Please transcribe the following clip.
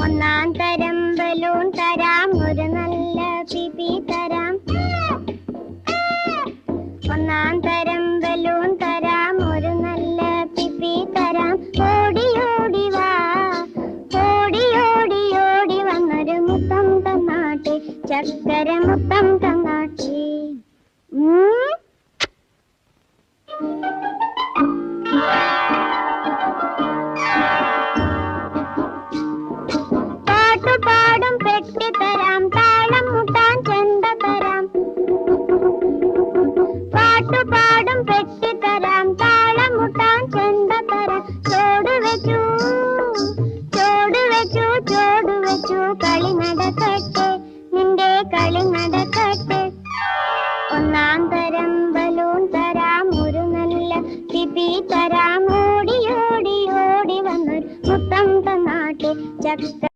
ഒന്നാം തരം ബലൂൺ തരാം, ഒരു നല്ല പിപി തരാം. ഒന്നാം തരം ബലൂൺ തരാം, ഒരു നല്ല പിപി തരാം. ഓടി ഓടി വാ, ഓടി ഓടി ഓടി വന്നൊരു മുത്തം തന്നാട്ടെ, ചക്കര മുത്തം തന്നാട്ടെ. പാട്ടുപാടും പെട്ടി തരാം, താളം മുട്ടാൻ ചെണ്ട തരാം. പാട്ടുപാടും പെട്ടി തരാം, താളം മുട്ടാൻ ചെണ്ട തരാം. ചോട് വെച്ചു ചോട് വെച്ചു ചോട് വെച്ചു, കളി നടക്കട്ടെ, നിന്റെ കളി നടക്കട്ടെ. ഒന്നാം തരം ബലൂൺ തരാം, ഒരു നല്ല പിപി തരാം. ഓടി ഓടി ഓടി വന്നൊരു മുത്തം തന്നാട്ടെ, ചക്ക